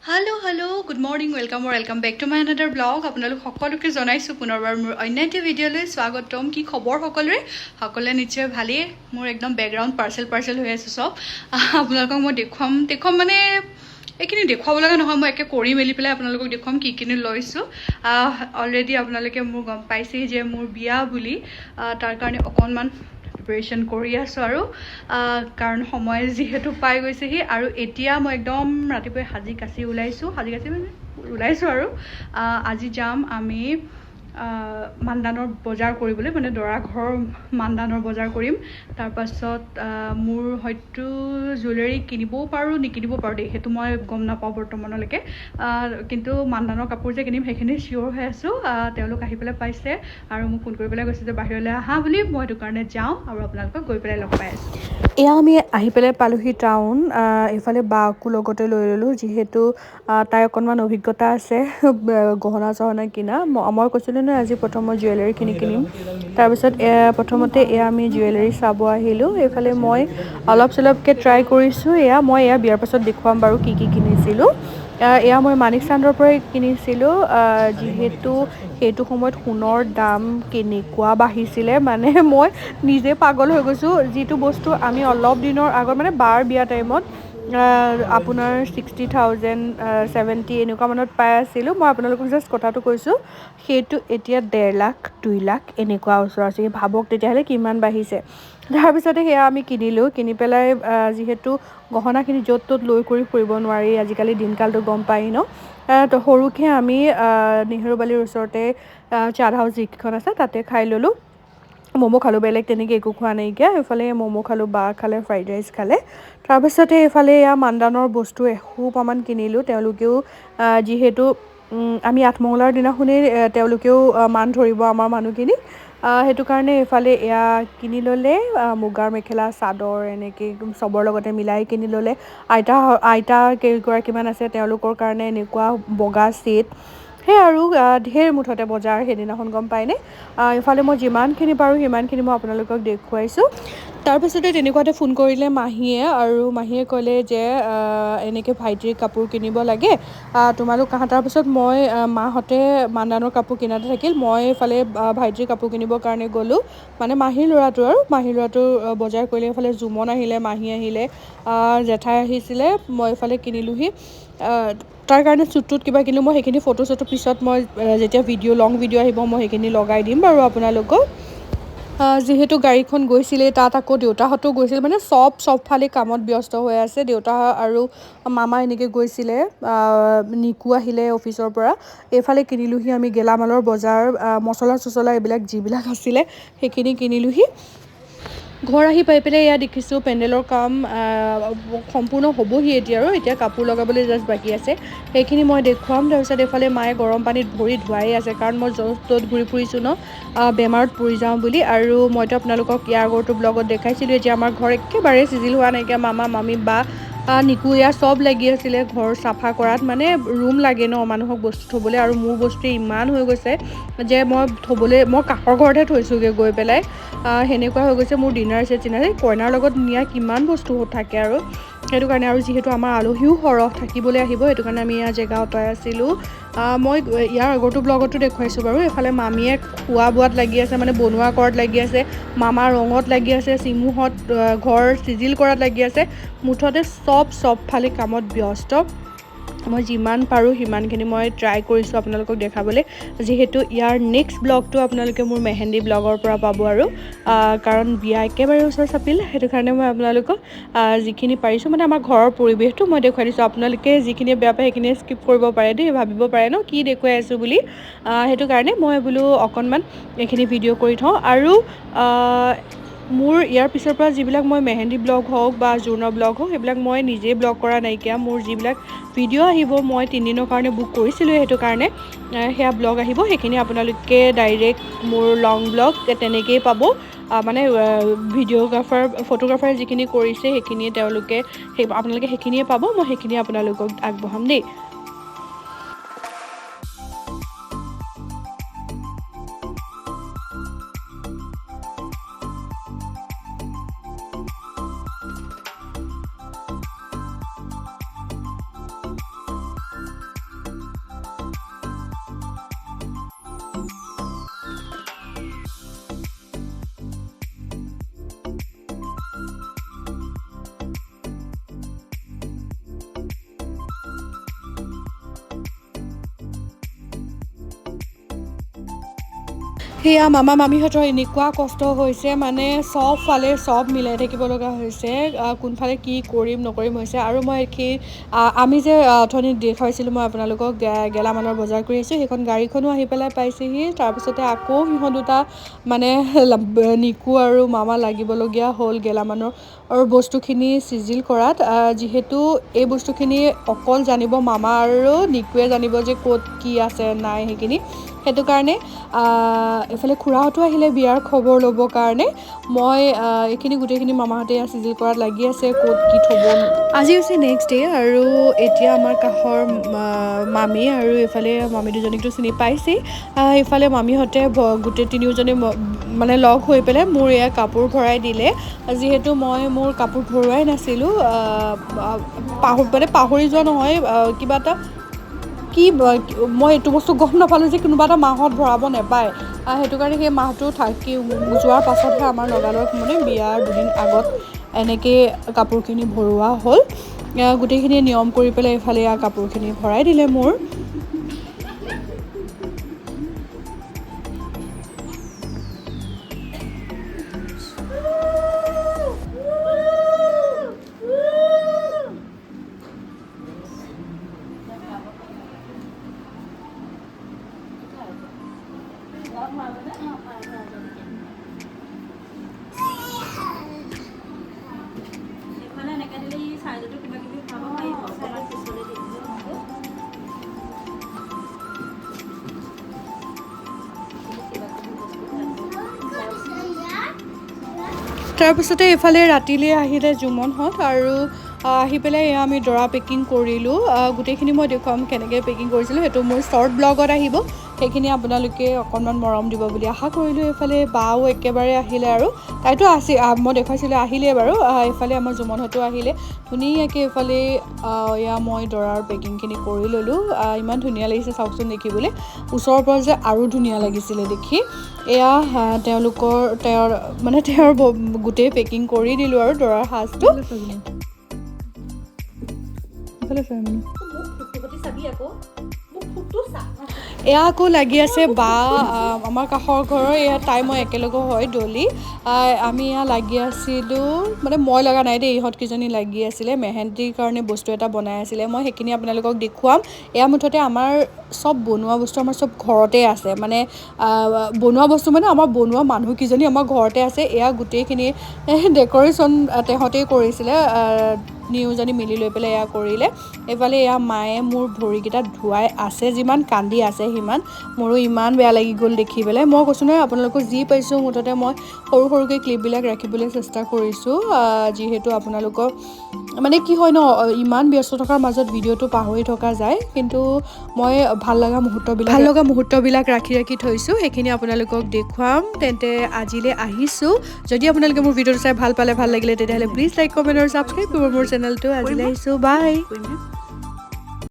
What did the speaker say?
hello good morning welcome back to my another blog আপোনালোক সকলোকে জনাইছো পুনৰবাৰ মোৰ অন্য এটা ভিডিঅ'লৈ স্বাগতম কি খবৰ সকলোৰে নিশ্চয় ভালেই মোৰ একদম বেকগ্ৰাউণ্ড পাৰ্চেল হৈ আছে সব আপোনালোকক মই দেখুৱাম মানে এইখিনি দেখুৱাব লগা নহয় মই একে কৰি মেলি পেলাই আপোনালোকক দেখুৱাম কি কিনি লৈছো অলৰেডি আপোনালোকে মোৰ গম পাইছে যে মোৰ বিয়া বুলি তাৰ কাৰণে অকনমান প্ৰিপাৰেশ্যন কৰি আছো আৰু কাৰণ সময় যেহেতু পাই গৈছেহি আৰু এতিয়া মই একদম ৰাতিপুৱা সাজি কাচি ওলাইছো আৰু আজি যাম আমি মানদানৰ বজাৰ কৰিবলৈ মানে দৰা ঘৰৰ মানদানৰ বজাৰ কৰিম তাৰ পাছত মোৰ হয়তো জুৱেলাৰী কিনিবও পাৰো নিকিনিব পাৰো দেই হেতু মই গম নাপাওঁ বৰ্তমানলৈকে কিন্তু মানদানৰ কাপোৰ যে কিনিম সেইখিনি চিয়ৰ হৈ আছো তেওঁলোক আহি পেলাই পাইছে আৰু মোক ফোন কৰি পেলাই কৈছে যে বাহিৰলৈ আহা বুলি মই সেইটো কাৰণে যাওঁ আৰু আপোনালোকক গৈ পেলাই লগ পাই আছো এয়া আমি আহি পেলাই পালোহি টাউন এইফালে বাকো লগতে লৈ ল'লোঁ যিহেতু তাই অকণমান অভিজ্ঞতা আছে গহনা চহনা কিনা মই কৈছিলোঁ নহয় আজি প্ৰথম মই জুৱেলাৰীখিনি কিনিম তাৰপিছত প্ৰথমতে এয়া আমি জুৱেলাৰী চাব আহিলোঁ এইফালে মই অলপ চলপকৈ ট্ৰাই কৰিছোঁ মই বিয়াৰ পাছত দেখুৱাম বাৰু কি কিনিছিলোঁ এয়া মই মানিক চান্দৰ পৰাই কিনিছিলোঁ যিহেতু সেইটো সময়ত সোণৰ দাম কেনেকুৱা বাঢ়িছিলে মানে মই নিজে পাগল হৈ গৈছোঁ যিটো বস্তু আমি অলপ দিনৰ আগত মানে বাৰ বিয়া টাইমত আপোনাৰ 60,000 70 এনেকুৱা মানত পাই আছিলোঁ মই আপোনালোকক জাষ্ট কথাটো কৈছোঁ সেইটো এতিয়া 1.5 লাখ 2 লাখ এনেকুৱা ওচৰা-ওচৰি ভাবক তেতিয়াহ'লে কিমান বাঢ়িছে তাৰপিছতে সেয়া আমি কিনি পেলাই যিহেতু গহনাখিনি য'ত ত'ত লৈ কৰি ফুৰিব নোৱাৰি আজিকালি দিনকালটো গম পাই ন তো সৰুকৈ আমি নেহেৰুবালিৰ ওচৰতে চাট হাউচ যিখন আছে তাতে খাই ল'লোঁ ম'ম' খালোঁ বেলেগ তেনেকৈ একো খোৱা নাইকিয়া এইফালে ম'ম' খালোঁ বা খালে ফ্ৰাইড ৰাইচ খালে তাৰপিছতে এইফালে মানদানৰ বস্তু এসোপামান কিনিলোঁ তেওঁলোকেও যিহেতু আমি আঠমঙলাৰ দিনাখনেই তেওঁলোকেও মান ধৰিব আমাৰ মানুহখিনি সেইটো কাৰণে এইফালে কিনি ল'লে মুগাৰ মেখেলা চাদৰ এনেকৈ চবৰ লগতে মিলাই কিনি ল'লে আইতা কেইগৰাকীমান আছে তেওঁলোকৰ কাৰণে এনেকুৱা বগা ছেট সেই আৰু ঢেৰ মুঠতে বজাৰ সেইদিনাখন গম পায়নে এইফালে মই যিমানখিনি পাৰোঁ সিমানখিনি মই আপোনালোকক দেখুৱাইছোঁ তাৰপিছতে তেনেকুৱাতে ফোন কৰিলে মাহীয়ে আৰু মাহীয়ে ক'লে যে এনেকৈ ভাইটিৰ কাপোৰ কিনিব লাগে তোমালোক আহা তাৰপিছত মই মাহঁতে মানদানৰ কাপোৰ কিনাতে থাকিল মই এইফালে ভাইটিৰ কাপোৰ কিনিবৰ কাৰণে গ'লোঁ মানে মাহীৰ ল'ৰাটো বজাৰ কৰিলে এইফালে জুমন আহিলে মাহী আহিলে জেঠাই আহিছিলে মই এইফালে কিনিলোঁহি তাৰ কাৰণে চুট কিবা কিনিলোঁ মই সেইখিনি ফটো চটো পিছত মই যেতিয়া লং ভিডিঅ' আহিব মই সেইখিনি লগাই দিম বাৰু আপোনালোকক যিহেতু গাড়ীখন গৈছিলে তাত আকৌ দেউতাহঁতো গৈছিলে মানে চবফালে কামত ব্যস্ত হৈ আছে দেউতা আৰু মামা এনেকৈ গৈছিলে নিকু আহিলে অফিচৰ পৰা এইফালে কিনিলোঁহি আমি গেলামালৰ বজাৰ মছলা এইবিলাক যিবিলাক আছিলে সেইখিনি কিনিলোঁহি ঘৰ আহি পাই পেলাই দেখিছোঁ পেণ্ডেলৰ কাম সম্পূৰ্ণ হ'বহি এতিয়া কাপোৰ লগাবলৈ জাষ্ট বাকী আছে সেইখিনি মই দেখুৱাম তাৰপিছত এইফালে মায়ে গৰম পানীত ভৰি ধুৱাই আছে কাৰণ মই য'ত ত'ত ঘূৰি ফুৰিছোঁ ন বেমাৰত পৰি যাওঁ বুলি আৰু মইতো আপোনালোকক ইয়াৰ আগৰটো ব্লগত দেখাইছিলোঁ এতিয়া আমাৰ ঘৰ একেবাৰে চিজিল হোৱা নাইকিয়া মামা মামী বা নিকু চব লাগি আছিলে ঘৰ চাফা কৰাত মানে ৰুম লাগে ন মানুহক বস্তু থ'বলৈ আৰু মোৰ বস্তু ইমান হৈ গৈছে যে মই কাষৰ ঘৰতহে থৈছোঁগৈ গৈ পেলাই সেনেকুৱা হৈ গৈছে মোৰ ডিনাৰ ছেট কইনাৰ লগত নিয়া কিমান বস্তু থাকে আৰু সেইটো কাৰণে আৰু যিহেতু আমাৰ আলহীও সৰহ থাকিবলৈ আহিব সেইটো কাৰণে আমি জেগা অতৰাই আছিলোঁ মই ইয়াৰ আগৰটো ব্লগতো দেখুৱাইছোঁ বাৰু এইফালে মামীয়ে খোৱা বোৱাত লাগি আছে মানে বনোৱা কৰাত লাগি আছে মামা ৰঙত লাগি আছে চিমুহঁত ঘৰ চিজিল কৰাত লাগি আছে মুঠতে চবফালে কামত ব্যস্ত মই যিমান পাৰোঁ সিমানখিনি মই ট্ৰাই কৰিছোঁ আপোনালোকক দেখাবলৈ যিহেতু ইয়াৰ নেক্সট ব্লগটো আপোনালোকে মোৰ মেহেন্দি ব্লগৰ পৰা পাব আৰু কাৰণ বিয়া একেবাৰে ওচৰ চাপিল সেইটো কাৰণে মই আপোনালোকক যিখিনি পাৰিছোঁ মানে আমাৰ ঘৰৰ পৰিৱেশটো মই দেখুৱাই দিছোঁ আপোনালোকে যিখিনিয়ে বেয়া পায় সেইখিনিয়ে স্কিপ কৰিব পাৰে দেই ভাবিব পাৰে ন কি দেখুৱাই আছোঁ বুলি সেইটো কাৰণে মই বোলো অকণমান এইখিনি ভিডিঅ' কৰি থওঁ আৰু মোৰ ইয়াৰ পিছৰ পৰা যিবিলাক মই মেহেন্দি ব্লগ হওক বা জোৰোণৰ ব্লগ হওক সেইবিলাক মই নিজেই ব্লগ কৰা নাইকিয়া মোৰ যিবিলাক ভিডিঅ' আহিব মই 3 দিনৰ কাৰণে বুক কৰিছিলোঁ সেইটো কাৰণে সেয়া ব্লগ আহিব সেইখিনি আপোনালোকে ডাইৰেক্ট মোৰ লং ব্লগ তেনেকেই পাব মানে ফটোগ্ৰাফাৰে যিখিনি কৰিছে সেইখিনিয়ে আপোনালোকে সেইখিনিয়ে পাব মই সেইখিনিয়ে আপোনালোকক আগবঢ়াম দেই সেয়া মামা মামীহঁতৰ এনেকুৱা কষ্ট হৈছে মানে চবফালে চব মিলাই থাকিব লগা হৈছে কোনফালে কি কৰিম নকৰিম হৈছে আৰু মই আমি যে অথনি দেখুৱাইছিলোঁ মই আপোনালোকক গেলামালৰ বজাৰ কৰি আহিছোঁ সেইখন গাড়ীখনো আহি পেলাই পাইছেহি তাৰপিছতে আকৌ সিহঁত দুটা মানে নিকু আৰু মামা লাগিবলগীয়া হ'ল গেলামালৰ বস্তুখিনি চিজিল কৰাত যিহেতু এই বস্তুখিনি অকল জানিব মামা আৰু নিকুৱে জানিব যে ক'ত কি আছে নাই সেইখিনি সেইটো কাৰণে এফালে খুৰাহঁতো আহিলে বিয়াৰ খবৰ ল'বৰ কাৰণে মই এইখিনি গোটেইখিনি মামাহঁতে চিজিল কৰাত লাগি আছে ক'ত কি থ'ব আজি হৈছে নেক্সট ডে আৰু এতিয়া আমাৰ কাষৰ মামী আৰু এইফালে মামী দুজনীকতো চিনি পাইছেই এইফালে মামীহঁতে গোটেই তিনিওজনে মানে লগ হৈ পেলাই মোৰ এয়া কাপোৰ ভৰাই দিলে যিহেতু মই মোৰ কাপোৰ ভৰোৱাই নাছিলোঁ পাহৰি যোৱা নহয় কিবা এটা কি মই এইটো বস্তু গম নাপালোঁ যে কোনোবা এটা মাহত ভৰাব নাপায় সেইটো কাৰণে সেই মাহটো থাকি যোৱাৰ পাছতহে আমাৰ লগালগ মানে বিয়াৰ দুদিন আগত এনেকৈ কাপোৰখিনি ভৰোৱা হ'ল গোটেইখিনি নিয়ম কৰি পেলাই এইফালে কাপোৰখিনি ভৰাই দিলে মোৰ তাৰপিছতে এইফালে ৰাতিলৈ আহিলে জুমনহঁত আৰু আহি পেলাই এয়া আমি দৰা পেকিং কৰিলোঁ গোটেইখিনি মই দেখুৱাম কেনেকৈ পেকিং কৰিছিলোঁ সেইটো মোৰ শ্বৰ্ট ব্লগত আহিব সেইখিনি আপোনালোকে অকণমান মৰম দিব বুলি আশা কৰিলোঁ এইফালে বাও একেবাৰে আহিলে আৰু তাইতো মই দেখুৱাইছিলোঁ আহিলে বাৰু এইফালে আমাৰ জুমনহঁতো আহিলে ধুনীয়াকৈ এইফালে এয়া মই দৰাৰ পেকিংখিনি কৰি ল'লোঁ ইমান ধুনীয়া লাগিছে চাওকচোন দেখিবলৈ ওচৰৰ পৰা যে আৰু ধুনীয়া লাগিছিলে দেখি এয়া তেওঁৰ গোটেই পেকিং কৰি দিলোঁ আৰু দৰাৰ সাজটো এয়া আকৌ লাগি আছে বা আমাৰ কাষৰ ঘৰৰ এয়া তাই মই একেলগে হয় দলি আমি এয়া লাগি আছিলোঁ মানে মই লগা নাই দেই ইহঁতকেইজনী লাগি আছিলে মেহেন্দিৰ কাৰণে বস্তু এটা বনাই আছিলে মই সেইখিনি আপোনালোকক দেখুৱাম এয়া মুঠতে আমাৰ চব বনোৱা বস্তু আমাৰ চব ঘৰতে আছে মানে বনোৱা বস্তু মানে আমাৰ বনোৱা মানুহকেইজনী আমাৰ ঘৰতে আছে এয়া গোটেইখিনি ডেক'ৰেশ্যন তেহঁতেই কৰিছিলে নিউজনী মিলি লৈ পেলাই এয়া কৰিলে এইফালে এয়া মায়ে মোৰ ভৰিকেইটা ধুৱাই আছে যিমান কান্দি আছে সিমান মোৰো ইমান বেয়া লাগি গ'ল দেখি পেলাই মই কৈছোঁ নহয় আপোনালোকক যি পাইছোঁ মুঠতে মই সৰুকৈ ক্লিপবিলাক ৰাখিবলৈ চেষ্টা কৰিছোঁ যিহেতু আপোনালোকৰ মানে কি হয় ন ইমান ব্যস্ত থকাৰ মাজত ভিডিঅ'টো পাহৰি থকা যায় কিন্তু মই ভাল লগা মুহূৰ্তবিলাক ৰাখি থৈছোঁ সেইখিনি আপোনালোকক দেখুৱাম তেন্তে আজিলৈ আহিছোঁ যদি আপোনালোকে মোৰ ভিডিঅ'টো চাই ভাল লাগিলে তেতিয়াহ'লে প্লিজ লাইক কমেণ্ট আৰু ছাবস্ক্ৰাইব কৰিব মোৰ চেনেলটো আজিলৈ আহিছোঁ বাই